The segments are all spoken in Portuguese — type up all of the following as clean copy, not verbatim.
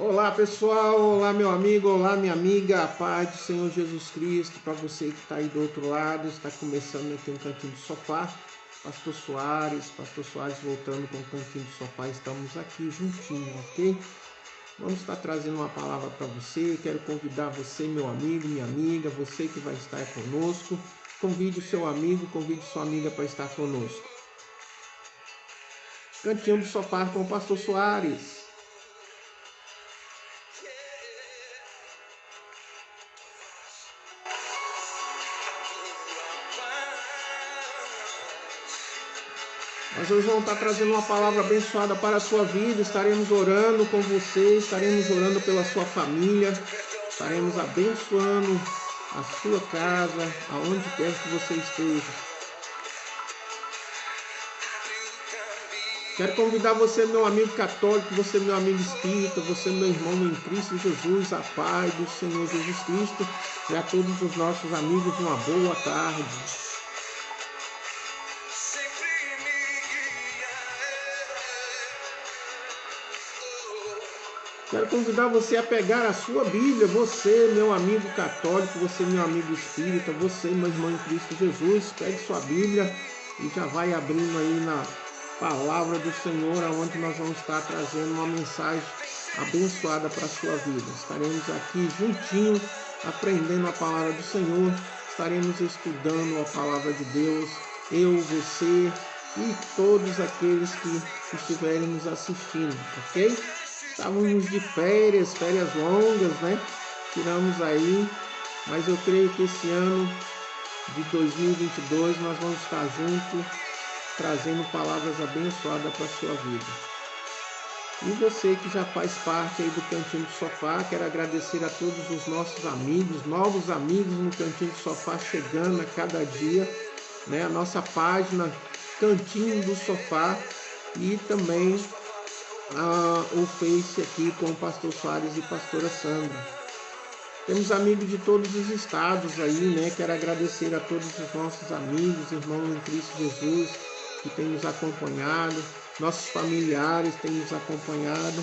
Olá pessoal, olá meu amigo, olá minha amiga, a paz do Senhor Jesus Cristo. Para você que está aí do outro lado, está começando aqui um Cantinho do Sofá. Pastor Soares voltando com o Cantinho do Sofá, estamos aqui juntinho, ok? Vamos estar trazendo uma palavra para você. Quero convidar você, meu amigo, minha amiga, você que vai estar conosco. Convide o seu amigo, convide sua amiga para estar conosco. Cantinho do Sofá com o Pastor Soares. Nós hoje vamos estar trazendo uma palavra abençoada para a sua vida. Estaremos orando com você, estaremos orando pela sua família, estaremos abençoando a sua casa, aonde quer que você esteja. Quero convidar você, meu amigo católico, você, meu amigo espírita, você, meu irmão em Cristo Jesus, a paz do Senhor Jesus Cristo, e a todos os nossos amigos, uma boa tarde. Quero convidar você a pegar a sua Bíblia, você, meu amigo católico, você, meu amigo espírita, você, meu irmão em Cristo Jesus, pegue sua Bíblia e já vai abrindo aí na palavra do Senhor, onde nós vamos estar trazendo uma mensagem abençoada para a sua vida. Estaremos aqui juntinhos, aprendendo a palavra do Senhor, estaremos estudando a palavra de Deus, eu, você e todos aqueles que estiverem nos assistindo, ok? Estávamos de férias longas, né? Tiramos aí, mas eu creio que esse ano de 2022 nós vamos estar juntos, trazendo palavras abençoadas para a sua vida. E você que já faz parte aí do Cantinho do Sofá, quero agradecer a todos os nossos amigos, novos amigos no Cantinho do Sofá chegando a cada dia, né? A nossa página Cantinho do Sofá e também o Face aqui com o Pastor Soares e Pastora Sandra. Temos amigos de todos os estados aí, né? Quero agradecer a todos os nossos amigos, irmãos em Cristo Jesus, que têm nos acompanhado, nossos familiares têm nos acompanhado,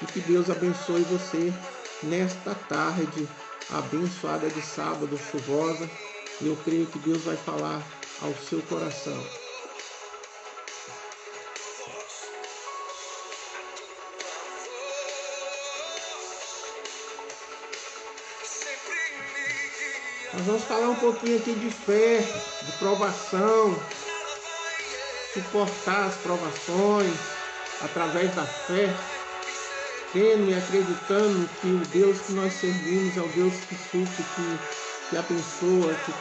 e que Deus abençoe você nesta tarde abençoada de sábado, chuvosa. E eu creio que Deus vai falar ao seu coração. Nós vamos falar um pouquinho aqui de fé, de provação, suportar as provações através da fé, crendo e acreditando que o Deus que nós servimos é o Deus que supre, que abençoa, que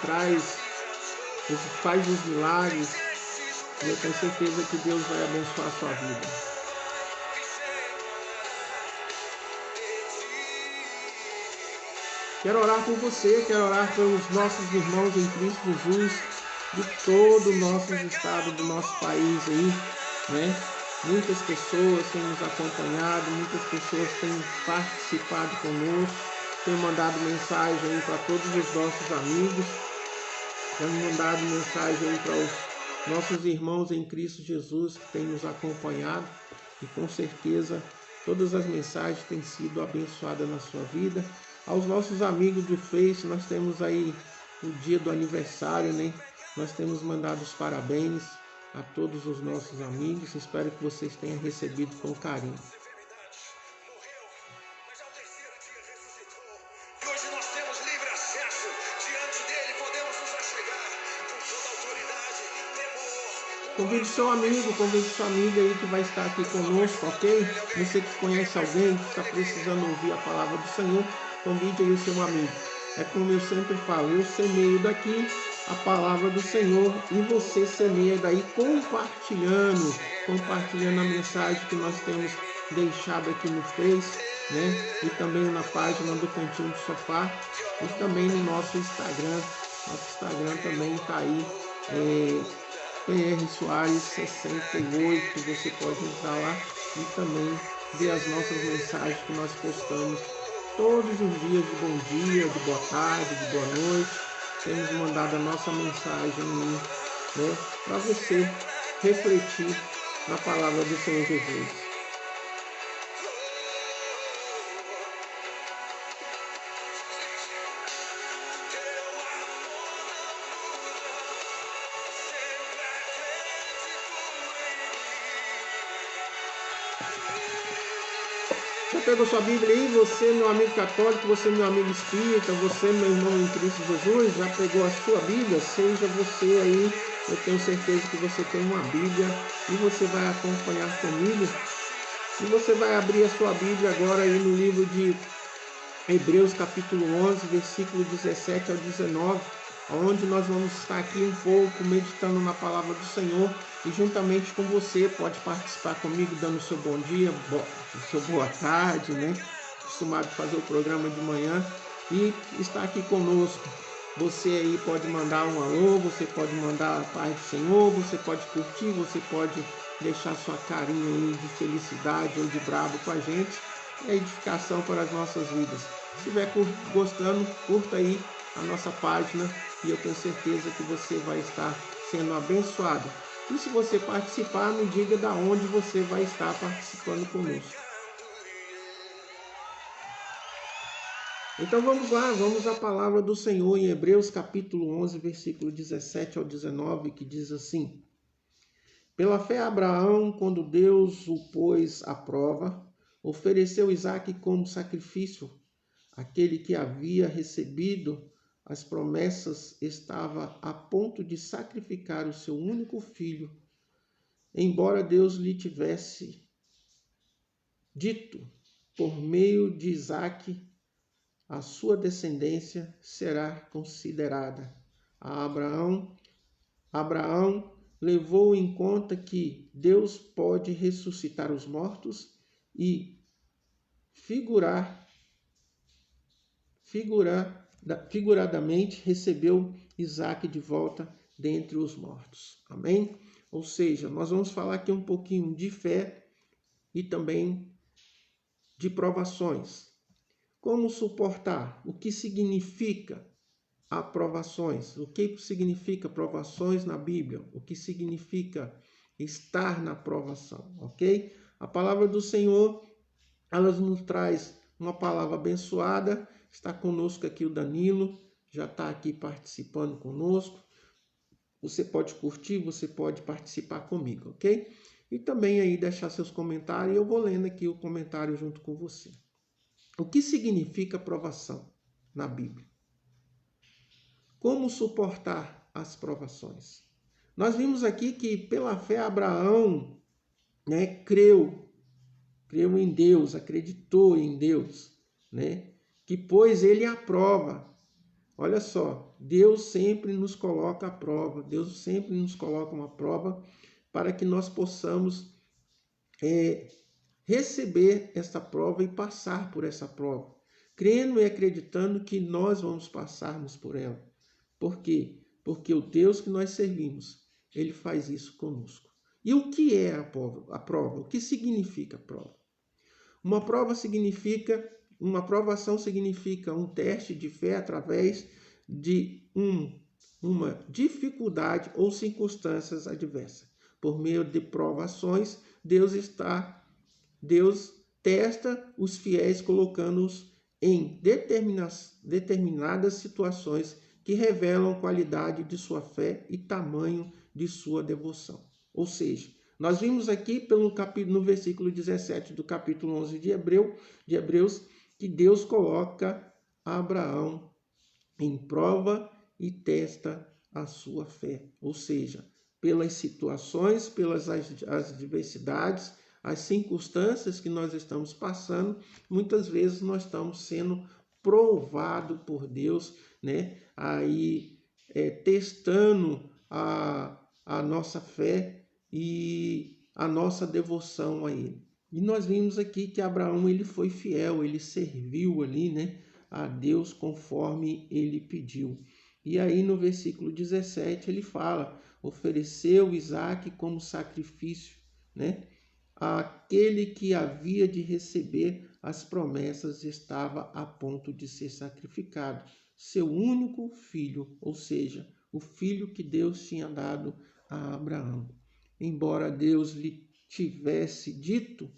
faz os milagres. E eu tenho certeza que Deus vai abençoar a sua vida. Quero orar por você, quero orar pelos nossos irmãos em Cristo Jesus, de todo o nosso estado, do nosso país aí, né? Muitas pessoas têm nos acompanhado, muitas pessoas têm participado conosco, têm mandado mensagem aí para todos os nossos amigos, têm mandado mensagem aí para os nossos irmãos em Cristo Jesus que têm nos acompanhado, e com certeza todas as mensagens têm sido abençoadas na sua vida. Aos nossos amigos do Face, nós temos aí o dia do aniversário, né? Nós temos mandado os parabéns a todos os nossos amigos. Espero que vocês tenham recebido com carinho. Convide seu amigo, convide sua amiga aí que vai estar aqui conosco, ok? Você que conhece alguém que está precisando ouvir a palavra do Senhor, convide aí o seu amigo. É como eu sempre falo, eu semeio daqui a palavra do Senhor e você semeia daí compartilhando a mensagem que nós temos deixado aqui no Face, né? E também na página do Cantinho do Sofá e também no nosso Instagram. Nosso Instagram também está aí, PR Soares 68, você pode entrar lá e também ver as nossas mensagens que nós postamos todos os dias de bom dia, de boa tarde, de boa noite. Temos mandado a nossa mensagem, né, para você refletir na palavra do Senhor Jesus. Já pegou sua Bíblia aí? Você, meu amigo católico, você, meu amigo espírita, você, meu irmão em Cristo Jesus, já pegou a sua Bíblia? Seja você aí, eu tenho certeza que você tem uma Bíblia e você vai acompanhar comigo. E você vai abrir a sua Bíblia agora aí no livro de Hebreus capítulo 11, versículo 17 ao 19, onde nós vamos estar aqui um pouco meditando na palavra do Senhor e juntamente com você pode participar comigo dando o seu bom dia, o seu boa tarde, né? Acostumado a fazer o programa de manhã e está aqui conosco. Você aí pode mandar um alô, você pode mandar a paz do Senhor, você pode curtir, você pode deixar sua carinha aí de felicidade ou de bravo com a gente. É edificação para as nossas vidas. Se estiver gostando, curta aí a nossa página e eu tenho certeza que você vai estar sendo abençoado. E se você participar, me diga da onde você vai estar participando conosco. Então vamos lá, vamos à palavra do Senhor em Hebreus capítulo 11, versículo 17 ao 19, que diz assim: Pela fé Abraão, quando Deus o pôs à prova, ofereceu Isaque como sacrifício. Aquele que havia recebido as promessas estava a ponto de sacrificar o seu único filho, embora Deus lhe tivesse dito, por meio de Isaque, a sua descendência será considerada. Abraão levou em conta que Deus pode ressuscitar os mortos e figuradamente recebeu Isaque de volta dentre os mortos. Amém? Ou seja, nós vamos falar aqui um pouquinho de fé e também de provações. Como suportar? O que significa aprovações? O que significa provações na Bíblia? O que significa estar na provação? Ok? A palavra do Senhor, ela nos traz uma palavra abençoada. Está conosco aqui o Danilo, já está aqui participando conosco. Você pode curtir, você pode participar comigo, ok? E também aí deixar seus comentários e eu vou lendo aqui o comentário junto com você. O que significa provação na Bíblia? Como suportar as provações? Nós vimos aqui que pela fé Abraão, né, creu em Deus, acreditou em Deus, né? Que pôs ele à prova. Olha só, Deus sempre nos coloca à prova, Deus sempre nos coloca uma prova para que nós possamos receber essa prova e passar por essa prova, crendo e acreditando que nós vamos passarmos por ela. Por quê? Porque o Deus que nós servimos, ele faz isso conosco. E o que é a prova? O que significa a prova? Uma provação significa um teste de fé através de uma dificuldade ou circunstâncias adversas. Por meio de provações, Deus testa os fiéis colocando-os em determinadas situações que revelam qualidade de sua fé e tamanho de sua devoção. Ou seja, nós vimos aqui no versículo 17 do capítulo 11 de Hebreus, que Deus coloca Abraão em prova e testa a sua fé. Ou seja, pelas situações, pelas adversidades, as circunstâncias que nós estamos passando, muitas vezes nós estamos sendo provados por Deus, né? Aí testando a nossa fé e a nossa devoção a Ele. E nós vimos aqui que Abraão ele foi fiel, ele serviu ali, né, a Deus conforme ele pediu. E aí no versículo 17 ele fala, ofereceu Isaque como sacrifício, né? Aquele que havia de receber as promessas estava a ponto de ser sacrificado. Seu único filho, ou seja, o filho que Deus tinha dado a Abraão. Embora Deus lhe tivesse dito,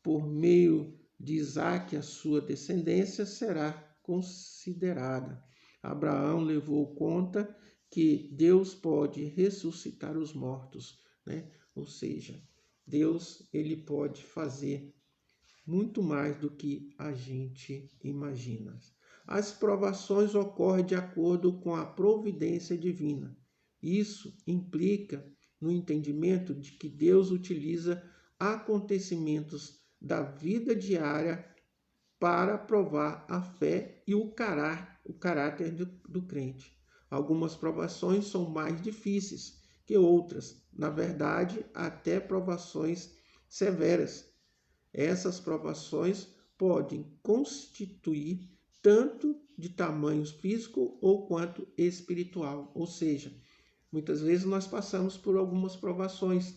por meio de Isaque, a sua descendência será considerada. Abraão levou conta que Deus pode ressuscitar os mortos, né? Ou seja, Deus, ele pode fazer muito mais do que a gente imagina. As provações ocorrem de acordo com a providência divina. Isso implica no entendimento de que Deus utiliza acontecimentos da vida diária para provar a fé e o caráter do crente. Algumas provações são mais difíceis que outras, na verdade, até provações severas. Essas provações podem constituir tanto de tamanho físico ou quanto espiritual. Ou seja, muitas vezes nós passamos por algumas provações,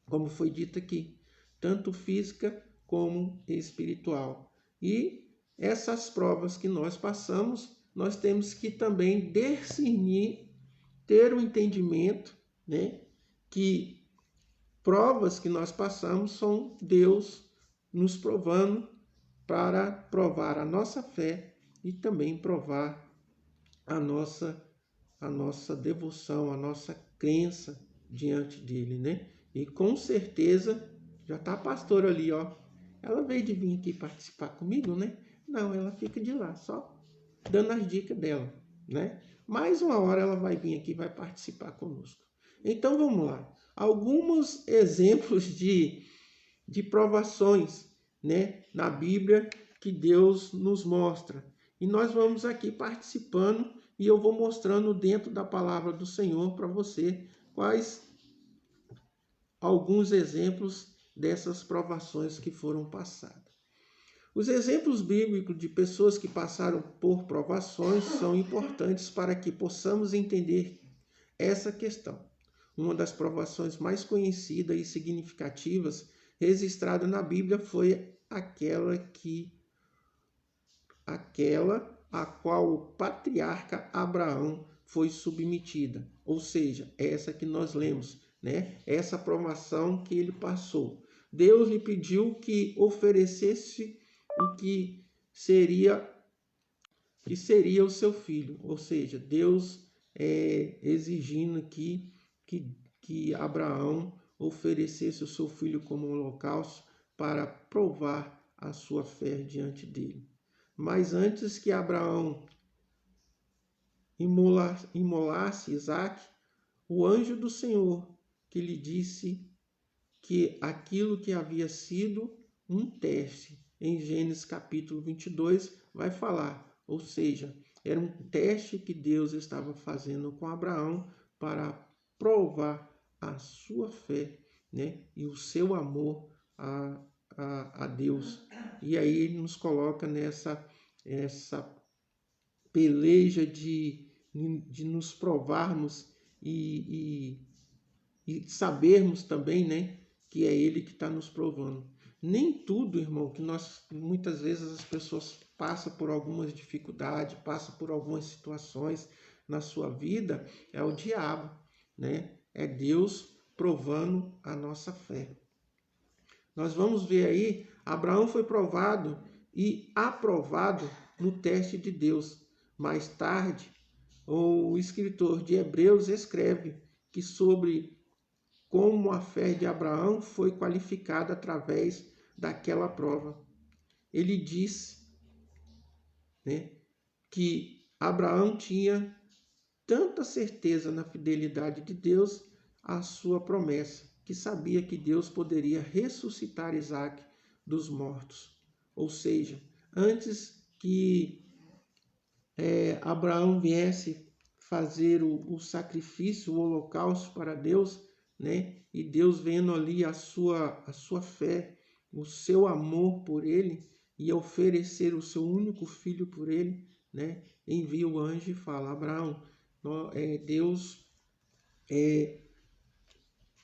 como foi dito aqui, tanto física como espiritual. E essas provas que nós passamos, nós temos que também discernir, ter o entendimento, né, que provas que nós passamos são Deus nos provando para provar a nossa fé e também provar a nossa devoção, a nossa crença diante dele, né? E com certeza já tá a pastora ali, ó. Ela veio de vir aqui participar comigo, né? Não, ela fica de lá, só dando as dicas dela, né? Mais uma hora ela vai vir aqui e vai participar conosco. Então vamos lá. Alguns exemplos de provações, né, na Bíblia que Deus nos mostra. E nós vamos aqui participando e eu vou mostrando dentro da palavra do Senhor para você quais alguns exemplos dessas provações que foram passadas. Os exemplos bíblicos de pessoas que passaram por provações são importantes para que possamos entender essa questão. Uma das provações mais conhecidas e significativas registrada na Bíblia foi aquela a qual o patriarca Abraão foi submetida, ou seja, essa que nós lemos, né? Essa provação que ele passou. Deus lhe pediu que oferecesse o que seria o seu filho, ou seja, Deus exigindo aqui que Abraão oferecesse o seu filho como holocausto para provar a sua fé diante dele. Mas antes que Abraão imolasse Isaac, o anjo do Senhor que lhe disse que aquilo que havia sido um teste, em Gênesis capítulo 22, vai falar, ou seja, era um teste que Deus estava fazendo com Abraão para provar a sua fé, né, e o seu amor a Deus. E aí ele nos coloca nessa peleja de nos provarmos e sabermos também, né, que é Ele que está nos provando. Nem tudo, irmão, que muitas vezes as pessoas passam por algumas dificuldades, passam por algumas situações na sua vida, é o diabo, né? É Deus provando a nossa fé. Nós vamos ver aí, Abraão foi provado e aprovado no teste de Deus. Mais tarde, o escritor de Hebreus escreve que sobre como a fé de Abraão foi qualificada através daquela prova. Ele diz, né, que Abraão tinha tanta certeza na fidelidade de Deus à sua promessa, que sabia que Deus poderia ressuscitar Isaac dos mortos. Ou seja, antes que Abraão viesse fazer o sacrifício, o holocausto para Deus, né? E Deus vendo ali a sua fé, o seu amor por ele e oferecer o seu único filho por ele, né? Envia o anjo e fala: Abraão, Deus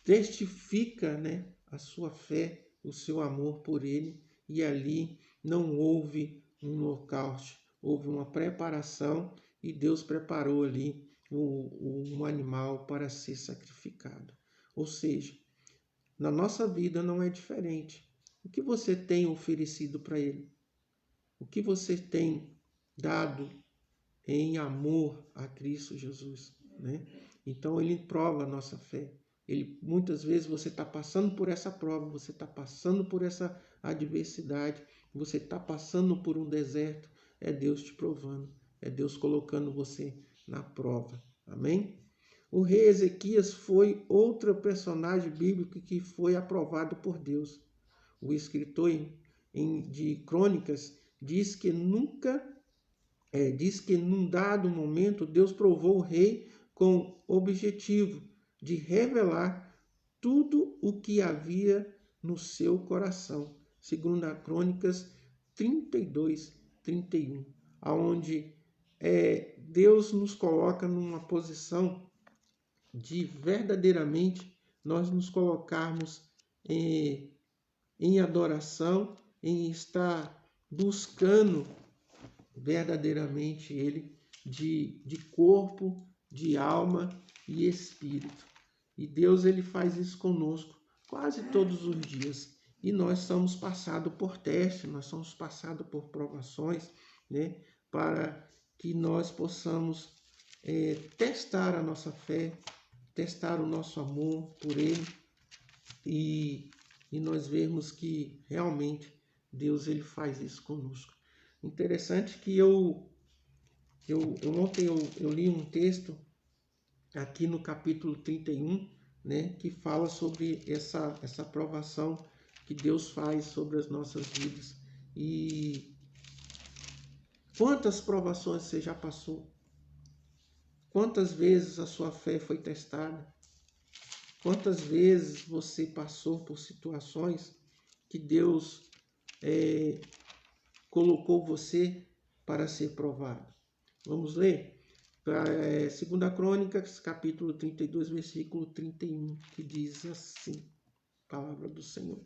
testifica, né, a sua fé, o seu amor por ele, e ali não houve um holocausto, houve uma preparação e Deus preparou ali um animal para ser sacrificado. Ou seja, na nossa vida não é diferente. O que você tem oferecido para ele? O que você tem dado em amor a Cristo Jesus, né? Então ele prova a nossa fé. Muitas vezes você está passando por essa prova, você está passando por essa adversidade, você está passando por um deserto. É Deus te provando, é Deus colocando você na prova. Amém? O rei Ezequias foi outro personagem bíblico que foi aprovado por Deus. O escritor de Crônicas diz que num dado momento Deus provou o rei com o objetivo de revelar tudo o que havia no seu coração. Segundo a Crônicas 32, 31, aonde Deus nos coloca numa posição de verdadeiramente nós nos colocarmos em adoração, em estar buscando verdadeiramente Ele de corpo, de alma e espírito. E Deus ele faz isso conosco quase todos os dias. E nós somos passados por testes, nós somos passados por provações, né? Para que nós possamos testar a nossa fé, testar o nosso amor por Ele e nós vemos que realmente Deus ele faz isso conosco. Interessante que ontem eu li um texto aqui no capítulo 31, né, que fala sobre essa provação que Deus faz sobre as nossas vidas. E quantas provações você já passou? Quantas vezes a sua fé foi testada? Quantas vezes você passou por situações que Deus colocou você para ser provado? Vamos ler? 2 Crônicas, capítulo 32, versículo 31, que diz assim, palavra do Senhor.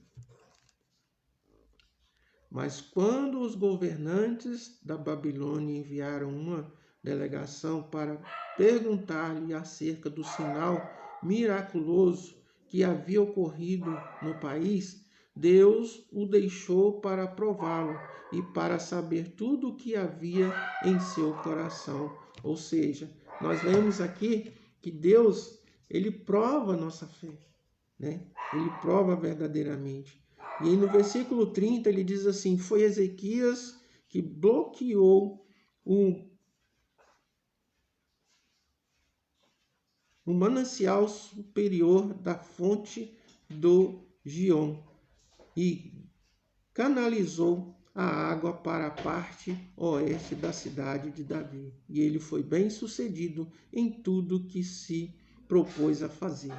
Mas quando os governantes da Babilônia enviaram uma delegação para perguntar-lhe acerca do sinal miraculoso que havia ocorrido no país, Deus o deixou para prová-lo e para saber tudo o que havia em seu coração. Ou seja, nós vemos aqui que Deus, ele prova a nossa fé, né? Ele prova verdadeiramente. E aí no versículo 30 ele diz assim, foi Ezequias que bloqueou o manancial superior da fonte do Gion e canalizou a água para a parte oeste da cidade de Davi. E ele foi bem sucedido em tudo que se propôs a fazer.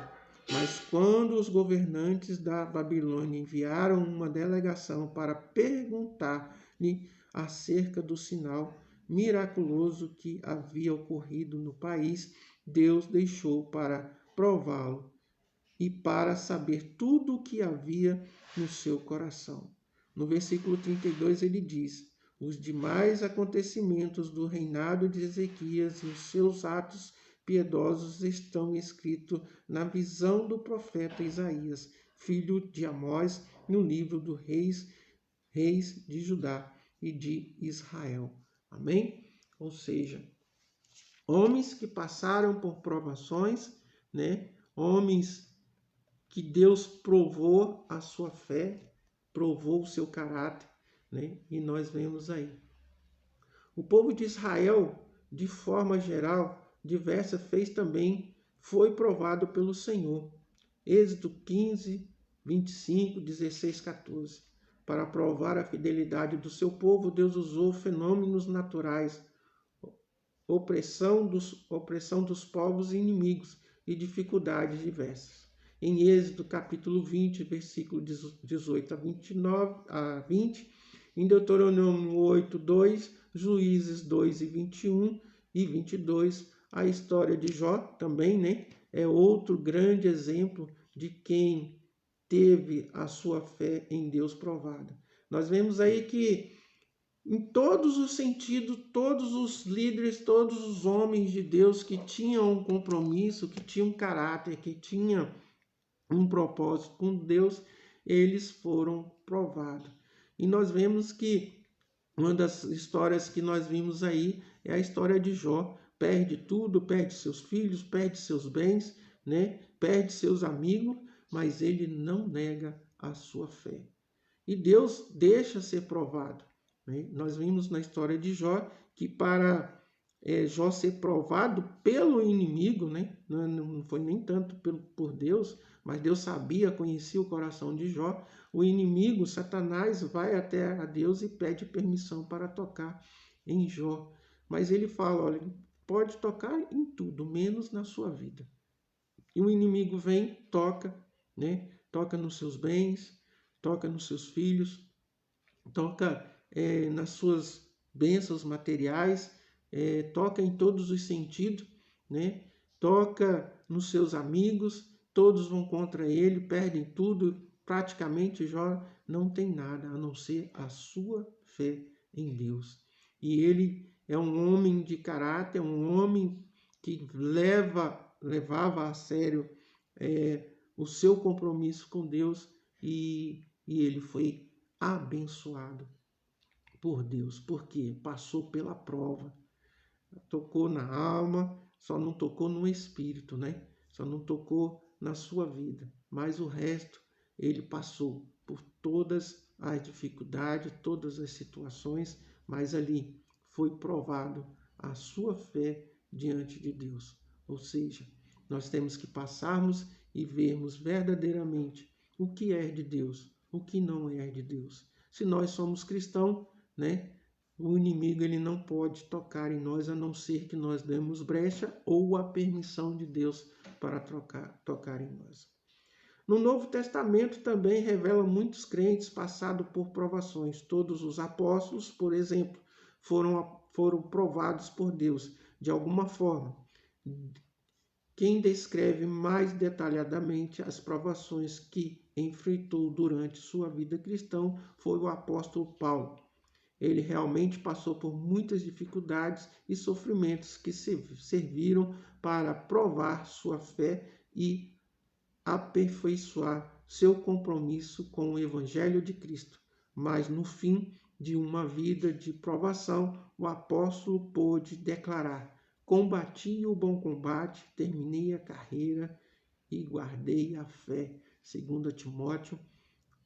Mas quando os governantes da Babilônia enviaram uma delegação para perguntar-lhe acerca do sinal miraculoso que havia ocorrido no país, Deus deixou para prová-lo e para saber tudo o que havia no seu coração. No versículo 32 ele diz, os demais acontecimentos do reinado de Ezequias e os seus atos piedosos estão escritos na visão do profeta Isaías, filho de Amós, no livro dos reis de Judá e de Israel. Amém? Ou seja, homens que passaram por provações, né? Homens que Deus provou a sua fé, provou o seu caráter, né? E nós vemos aí. O povo de Israel, de forma geral, diversa fez também, foi provado pelo Senhor. Êxodo 15, 25, 16, 14. Para provar a fidelidade do seu povo, Deus usou fenômenos naturais, opressão dos povos inimigos e dificuldades diversas. Em Êxodo capítulo 20, versículo 18 a 20, em Deuteronômio 8, 2, Juízes 2 e 21 e 22, a história de Jó também, né, é outro grande exemplo de quem teve a sua fé em Deus provada. Nós vemos aí que em todos os sentidos, todos os líderes, todos os homens de Deus que tinham um compromisso, que tinham um caráter, que tinham um propósito com Deus, eles foram provados. E nós vemos que uma das histórias que nós vimos aí é a história de Jó. Perde tudo, perde seus filhos, perde seus bens, né? Perde seus amigos, mas ele não nega a sua fé. E Deus deixa ser provado, né? Nós vimos na história de Jó que para Jó ser provado pelo inimigo, né? Não foi nem tanto por Deus, mas Deus sabia, conhecia o coração de Jó. O inimigo, Satanás, vai até a Deus e pede permissão para tocar em Jó. Mas ele fala, olha, pode tocar em tudo, menos na sua vida. E o inimigo vem, toca, né? Toca nos seus bens, toca nos seus filhos, toca nas suas bênçãos materiais, toca em todos os sentidos, né? Toca nos seus amigos, todos vão contra ele, perdem tudo, praticamente Jó não tem nada a não ser a sua fé em Deus. E ele é um homem de caráter, um homem que levava a sério o seu compromisso com Deus e ele foi abençoado por Deus, porque passou pela prova, tocou na alma, só não tocou no espírito, né? Só não tocou na sua vida, mas o resto ele passou por todas as dificuldades, todas as situações, mas ali foi provado a sua fé diante de Deus. Ou seja, nós temos que passarmos e vermos verdadeiramente o que é de Deus, o que não é de Deus. Se nós somos cristãos, né? O inimigo ele não pode tocar em nós a não ser que nós demos brecha ou a permissão de Deus para tocar em nós. No Novo Testamento também revela muitos crentes passados por provações. Todos os apóstolos, por exemplo, foram provados por Deus de alguma forma. Quem descreve mais detalhadamente as provações que enfrentou durante sua vida cristã foi o apóstolo Paulo. Ele realmente passou por muitas dificuldades e sofrimentos que serviram para provar sua fé e aperfeiçoar seu compromisso com o Evangelho de Cristo. Mas no fim de uma vida de provação, o apóstolo pôde declarar: combati o bom combate, terminei a carreira e guardei a fé. 2 Timóteo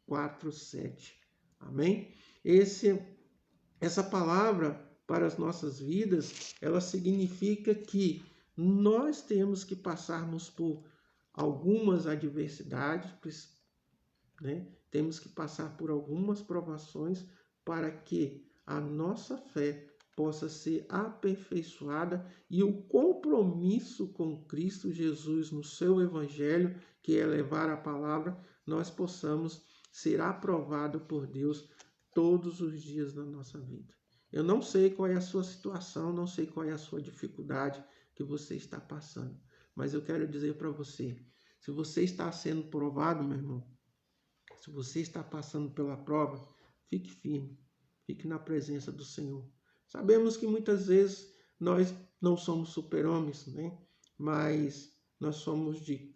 4:7. Amém? Essa palavra para as nossas vidas, ela significa que nós temos que passarmos por algumas adversidades, né? Temos que passar por algumas provações para que a nossa fé possa ser aperfeiçoada e o compromisso com Cristo Jesus no seu evangelho, que é levar a palavra, nós possamos ser aprovado por Deus todos os dias da nossa vida. Eu não sei qual é a sua situação, não sei qual é a sua dificuldade que você está passando, mas eu quero dizer para você, se você está sendo provado, meu irmão, se você está passando pela prova, fique firme, fique na presença do Senhor. Sabemos que muitas vezes nós não somos super-homens, né? Mas nós somos de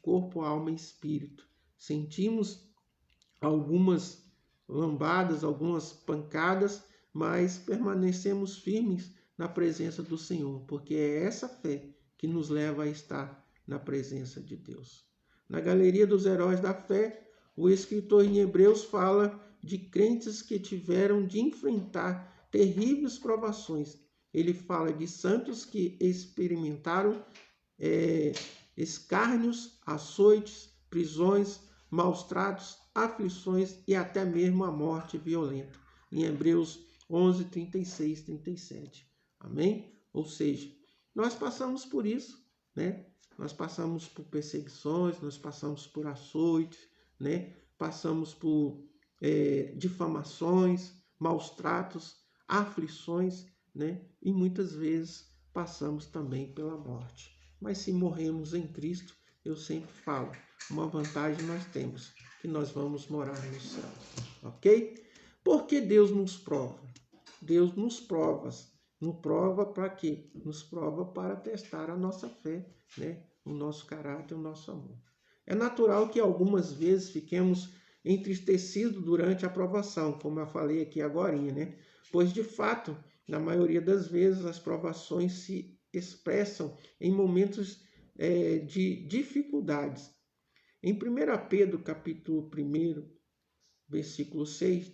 corpo, alma e espírito. Sentimos algumas lambadas, algumas pancadas, mas permanecemos firmes na presença do Senhor, porque é essa fé que nos leva a estar na presença de Deus. Na galeria dos heróis da fé, o escritor em Hebreus fala de crentes que tiveram de enfrentar terríveis provações. Ele fala de santos que experimentaram escárnios, açoites, prisões, maus tratos, aflições e até mesmo a morte violenta. Em Hebreus 11, 36, 37. Amém? Ou seja, nós passamos por isso, né? Nós passamos por perseguições, nós passamos por açoites, né? Passamos por difamações, maus tratos, aflições, né? E muitas vezes passamos também pela morte. Mas se morremos em Cristo, eu sempre falo, uma vantagem nós temos, que nós vamos morar no céu, ok? Porque Deus nos prova? Deus nos prova para quê? Nos prova para testar a nossa fé, né? O nosso caráter, o nosso amor. É natural que algumas vezes fiquemos entristecidos durante a provação, como eu falei aqui agora, né? Pois de fato, na maioria das vezes, as provações se expressam em momentos de dificuldades. Em 1 Pedro, capítulo 1, versículo 6,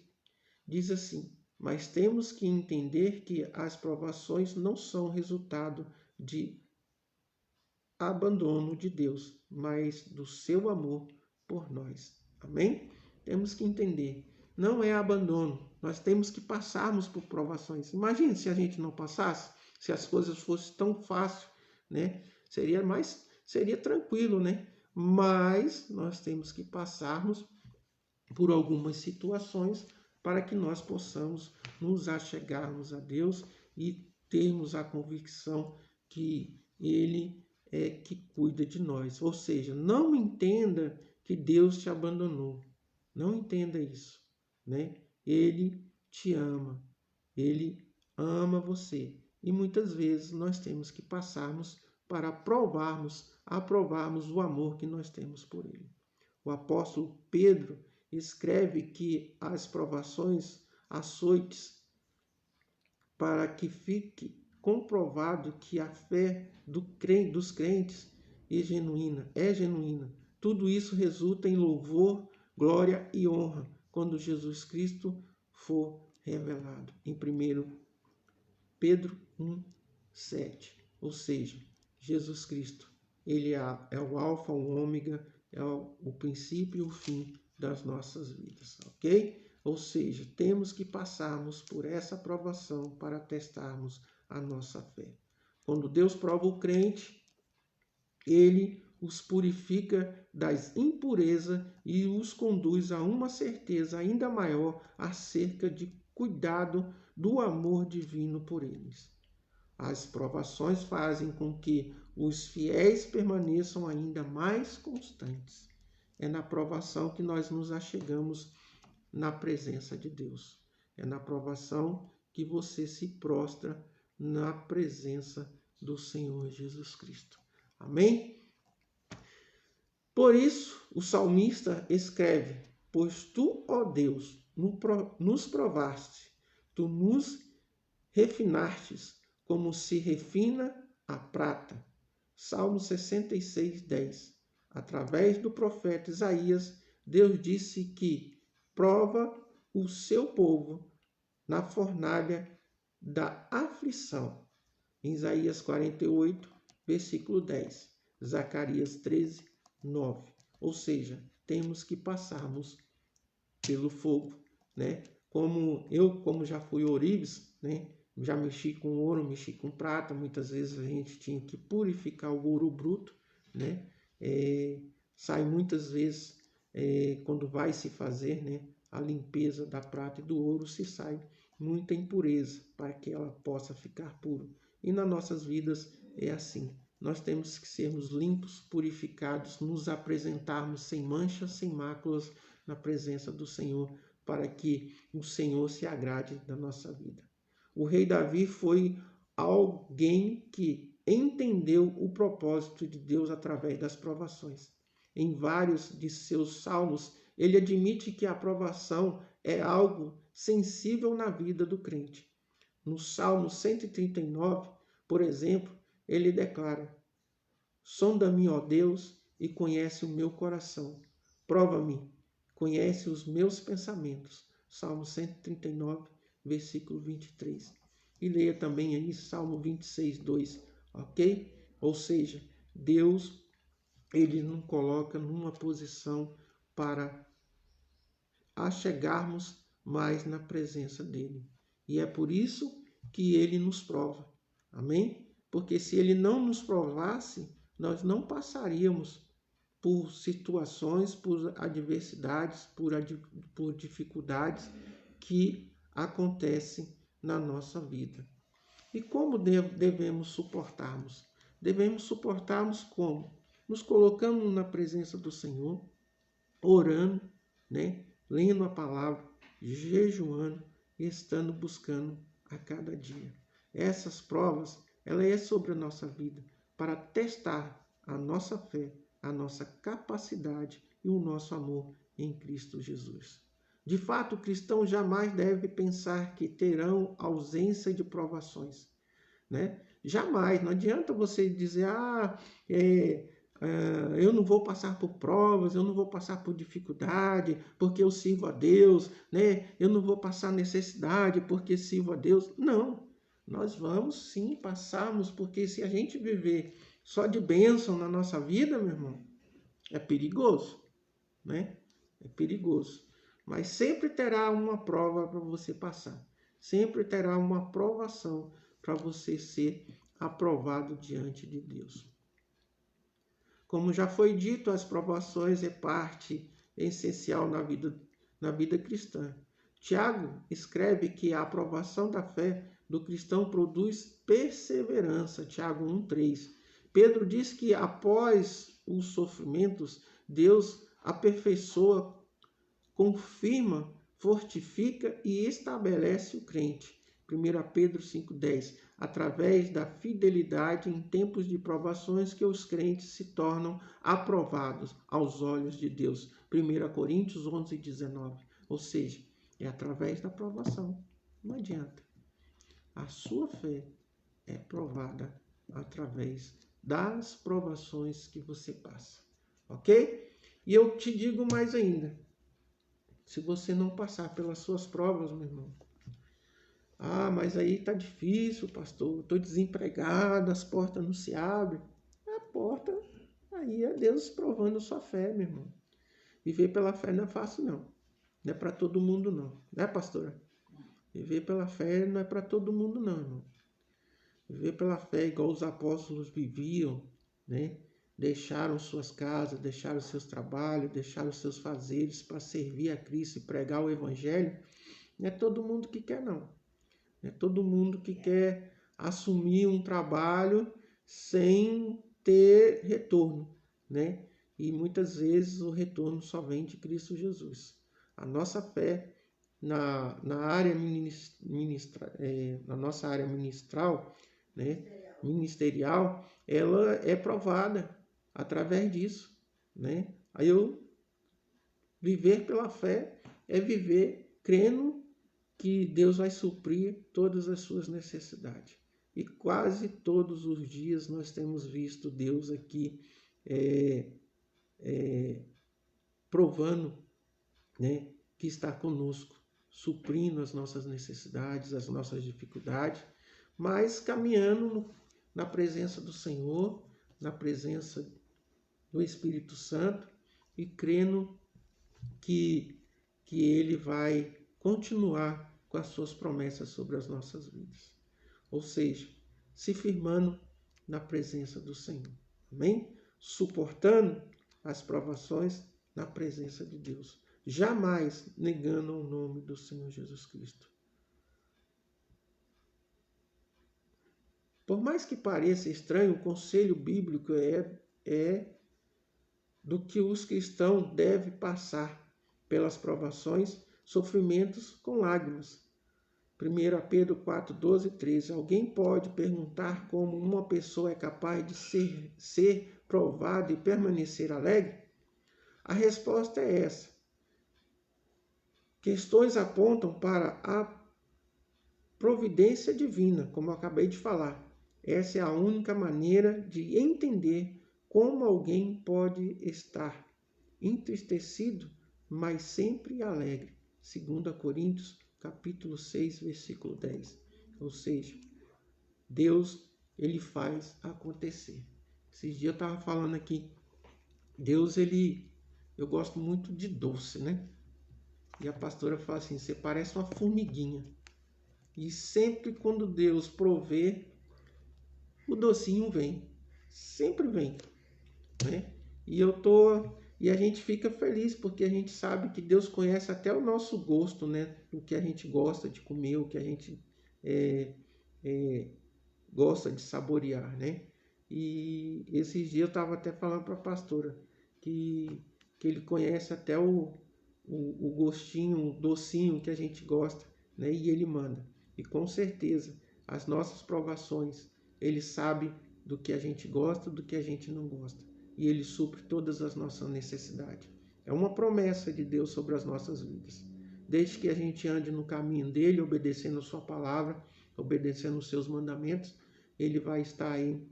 diz assim: mas temos que entender que as provações não são resultado de abandono de Deus, mas do seu amor por nós. Amém? Temos que entender. Não é abandono. Nós temos que passarmos por provações. Imagine se a gente não passasse, se as coisas fossem tão fáceis, né? Seria tranquilo, né? Mas nós temos que passarmos por algumas situações para que nós possamos nos achegarmos a Deus e termos a convicção que Ele é que cuida de nós. Ou seja, não entenda que Deus te abandonou. Não entenda isso, né? Ele te ama. Ele ama você. E muitas vezes nós temos que passarmos para aprovarmos o amor que nós temos por Ele. O apóstolo Pedro escreve que as provações, açoites, para que fique comprovado que a fé dos crentes é genuína. Tudo isso resulta em louvor, glória e honra quando Jesus Cristo for revelado. Em 1 Pedro 1:7. Ou seja, Jesus Cristo, Ele é o alfa, o ômega, é o princípio e o fim das nossas vidas, ok? Ou seja, temos que passarmos por essa provação para testarmos a nossa fé. Quando Deus prova o crente, Ele os purifica das impurezas e os conduz a uma certeza ainda maior acerca de cuidado do amor divino por eles. As provações fazem com que os fiéis permaneçam ainda mais constantes. É na provação que nós nos achegamos na presença de Deus. É na provação que você se prostra na presença do Senhor Jesus Cristo. Amém? Por isso, o salmista escreve: pois tu, ó Deus, nos provaste, tu nos refinastes, como se refina a prata. Salmo 66:10. Através do profeta Isaías, Deus disse que prova o seu povo na fornalha da aflição. Em Isaías 48, versículo 10. Zacarias 13:9. Ou seja, temos que passarmos pelo fogo, né? Como já fui ourives, né? Já mexi com ouro, mexi com prata. Muitas vezes a gente tinha que purificar o ouro bruto, né? Sai muitas vezes, quando vai se fazer, né, a limpeza da prata e do ouro, se sai muita impureza para que ela possa ficar puro. E nas nossas vidas é assim. Nós temos que sermos limpos, purificados, nos apresentarmos sem manchas, sem máculas na presença do Senhor, para que o Senhor se agrade da nossa vida. O rei Davi foi alguém que entendeu o propósito de Deus através das provações. Em vários de seus salmos, ele admite que a provação é algo sensível na vida do crente. No Salmo 139, por exemplo, ele declara: sonda-me, ó Deus, e conhece o meu coração. Prova-me, conhece os meus pensamentos. Salmo 139, versículo 23. E leia também aí Salmo 26:2, ok? Ou seja, Deus, Ele nos coloca numa posição para achegarmos mais na presença dEle. E é por isso que Ele nos prova, amém? Porque se Ele não nos provasse, nós não passaríamos por situações, por adversidades, por dificuldades que acontecem na nossa vida. E como devemos suportarmos? Devemos suportarmos como? Nos colocando na presença do Senhor, orando, né? Lendo a palavra, jejuando e estando buscando a cada dia. Essas provas, ela é sobre a nossa vida, para testar a nossa fé, a nossa capacidade e o nosso amor em Cristo Jesus. De fato, o cristão jamais deve pensar que terão ausência de provações, né? Jamais, não adianta você dizer, eu não vou passar por provas, eu não vou passar por dificuldade, porque eu sirvo a Deus, né? Eu não vou passar necessidade, porque sirvo a Deus. Não, nós vamos sim passarmos, porque se a gente viver só de bênção na nossa vida, meu irmão, é perigoso, né? É perigoso. Mas sempre terá uma prova para você passar. Sempre terá uma provação para você ser aprovado diante de Deus. Como já foi dito, as provações é parte essencial na vida cristã. Tiago escreve que a aprovação da fé do cristão produz perseverança. Tiago 1,3. Pedro diz que após os sofrimentos, Deus aperfeiçoa, confirma, fortifica e estabelece o crente. 1 Pedro 5,10. Através da fidelidade em tempos de provações que os crentes se tornam aprovados aos olhos de Deus. 1 Coríntios 11,19. Ou seja, é através da provação. Não adianta. A sua fé é provada através das provações que você passa. Ok? E eu te digo mais ainda. Se você não passar pelas suas provas, meu irmão, mas aí tá difícil, pastor. Estou desempregado, as portas não se abrem. A porta, aí é Deus provando sua fé, meu irmão. Viver pela fé não é fácil, não. Não é para todo mundo, não. Né, pastora? Viver pela fé não é para todo mundo, não, irmão. Viver pela fé igual os apóstolos viviam, né? Deixaram suas casas, deixaram seus trabalhos, deixaram seus fazeres para servir a Cristo e pregar o Evangelho. Não é todo mundo que quer, não. É todo mundo que quer assumir um trabalho sem ter retorno, né? E muitas vezes o retorno só vem de Cristo Jesus. A nossa fé na área na nossa área ministerial, ela é provada através disso, né? Aí viver pela fé é viver crendo que Deus vai suprir todas as suas necessidades. E quase todos os dias nós temos visto Deus aqui provando, né, que está conosco, suprindo as nossas necessidades, as nossas dificuldades, mas caminhando na presença do Senhor, na presença do Espírito Santo e crendo que Ele vai continuar com as suas promessas sobre as nossas vidas. Ou seja, se firmando na presença do Senhor. Amém? Suportando as provações na presença de Deus. Jamais negando o nome do Senhor Jesus Cristo. Por mais que pareça estranho, o conselho bíblico é do que os cristãos devem passar pelas provações, sofrimentos com lágrimas. 1 Pedro 4, 12 e 13. Alguém pode perguntar como uma pessoa é capaz de ser provada e permanecer alegre? A resposta é essa. Questões apontam para a providência divina, como eu acabei de falar. Essa é a única maneira de entender como alguém pode estar entristecido, mas sempre alegre. 2 Coríntios, capítulo 6, versículo 10. Ou seja, Deus, ele faz acontecer. Esses dias eu estava falando aqui, Deus, eu gosto muito de doce, né? E a pastora fala assim, você parece uma formiguinha. E sempre quando Deus provê, o docinho vem. Sempre vem, né? E a gente fica feliz porque a gente sabe que Deus conhece até o nosso gosto, né? O que a gente gosta de comer, o que a gente gosta de saborear, né? E esses dias eu estava até falando para a pastora que ele conhece até o gostinho, o docinho que a gente gosta, né? E ele manda. E com certeza, as nossas provações, ele sabe do que a gente gosta, do que a gente não gosta. E ele supre todas as nossas necessidades. É uma promessa de Deus sobre as nossas vidas. Desde que a gente ande no caminho dele, obedecendo a sua palavra, obedecendo os seus mandamentos, Ele vai estar aí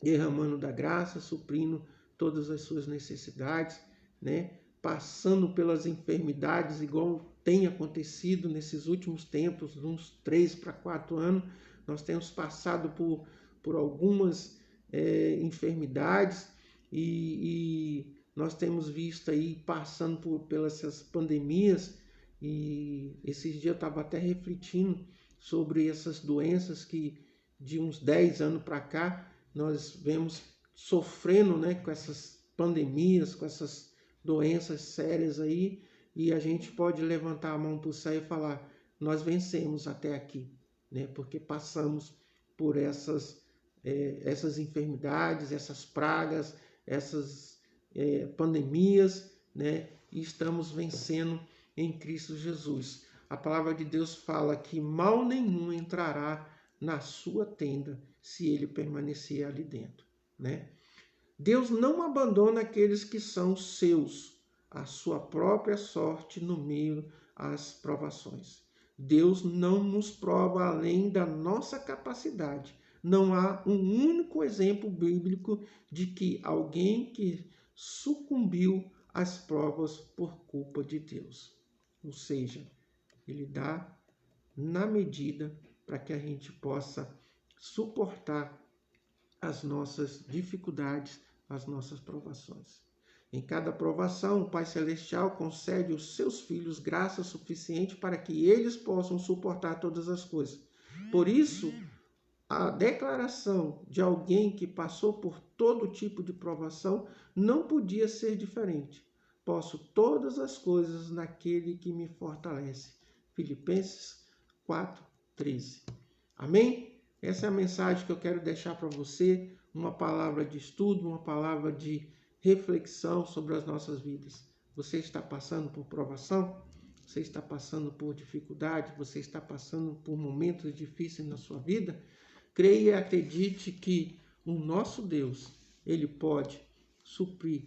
derramando da graça, suprindo todas as suas necessidades, né? Passando pelas enfermidades, igual tem acontecido nesses últimos tempos, uns 3 para 4 anos, nós temos passado por algumas enfermidades e nós temos visto aí passando pelas essas pandemias, e esses dias eu estava até refletindo sobre essas doenças que de uns 10 anos para cá nós vemos sofrendo, né, com essas pandemias, com essas doenças sérias aí, e a gente pode levantar a mão para o céu e falar, nós vencemos até aqui, né, porque passamos por essas enfermidades, essas pragas, essas pandemias, né, e estamos vencendo em Cristo Jesus. A palavra de Deus fala que mal nenhum entrará na sua tenda se ele permanecer ali dentro, né? Deus não abandona aqueles que são seus, a sua própria sorte no meio às provações. Deus não nos prova além da nossa capacidade. Não há um único exemplo bíblico de que alguém que sucumbiu às provas por culpa de Deus. Ou seja, ele dá na medida para que a gente possa suportar as nossas dificuldades, as nossas provações. Em cada provação, o Pai Celestial concede aos seus filhos graça suficiente para que eles possam suportar todas as coisas. Por isso, a declaração de alguém que passou por todo tipo de provação não podia ser diferente. Posso todas as coisas naquele que me fortalece. Filipenses 4:13. Amém? Essa é a mensagem que eu quero deixar para você, uma palavra de estudo, uma palavra de reflexão sobre as nossas vidas. Você está passando por provação? Você está passando por dificuldade? Você está passando por momentos difíceis na sua vida? Creia e acredite que o nosso Deus, ele pode suprir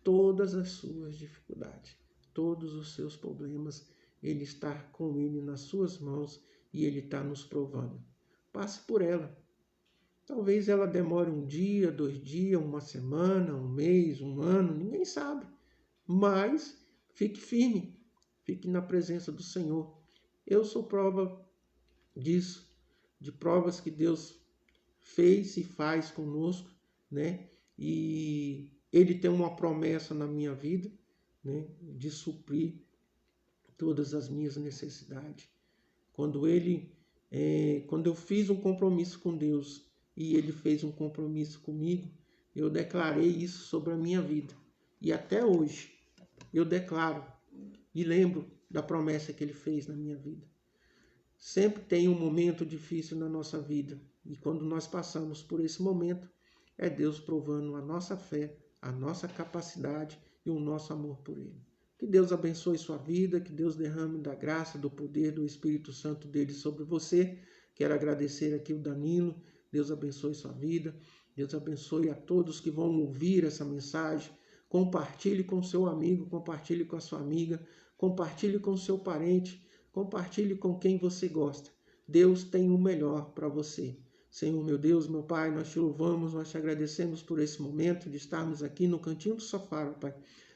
todas as suas dificuldades, todos os seus problemas. Ele está com ele nas suas mãos e ele está nos provando. Passe por ela. Talvez ela demore um dia, 2 dias, uma semana, um mês, um ano, ninguém sabe. Mas fique firme, fique na presença do Senhor. Eu sou prova disso, de provas que Deus fez e faz conosco, né? E Ele tem uma promessa na minha vida, né? De suprir todas as minhas necessidades. Quando eu fiz um compromisso com Deus e Ele fez um compromisso comigo, eu declarei isso sobre a minha vida. E até hoje eu declaro e lembro da promessa que Ele fez na minha vida. Sempre tem um momento difícil na nossa vida. E quando nós passamos por esse momento, é Deus provando a nossa fé, a nossa capacidade e o nosso amor por Ele. Que Deus abençoe sua vida, que Deus derrame da graça, do poder, do Espírito Santo dele sobre você. Quero agradecer aqui o Danilo. Deus abençoe sua vida. Deus abençoe a todos que vão ouvir essa mensagem. Compartilhe com seu amigo, compartilhe com a sua amiga, compartilhe com seu parente, compartilhe com quem você gosta. Deus tem o melhor para você. Senhor, meu Deus, meu Pai, nós te louvamos, nós te agradecemos por esse momento de estarmos aqui no cantinho do sofá, Pai,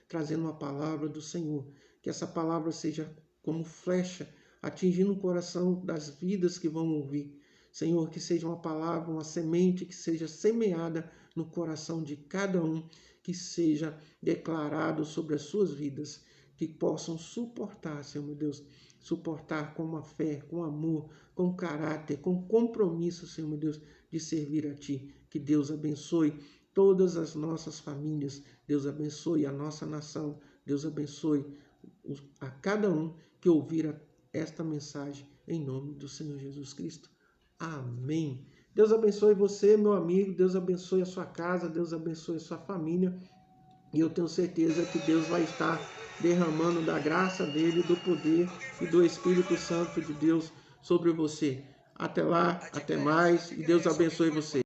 trazendo uma palavra do Senhor. Que essa palavra seja como flecha, atingindo o coração das vidas que vão ouvir. Senhor, que seja uma palavra, uma semente que seja semeada no coração de cada um, que seja declarado sobre as suas vidas, que possam suportar, Senhor meu Deus, suportar com uma fé, com amor, com caráter, com compromisso, Senhor meu Deus, de servir a Ti. Que Deus abençoe todas as nossas famílias, Deus abençoe a nossa nação, Deus abençoe a cada um que ouvir esta mensagem, em nome do Senhor Jesus Cristo. Amém. Deus abençoe você, meu amigo, Deus abençoe a sua casa, Deus abençoe a sua família, e eu tenho certeza que Deus vai estar derramando da graça dele, do poder e do Espírito Santo de Deus sobre você. Até lá, até mais, e Deus abençoe você.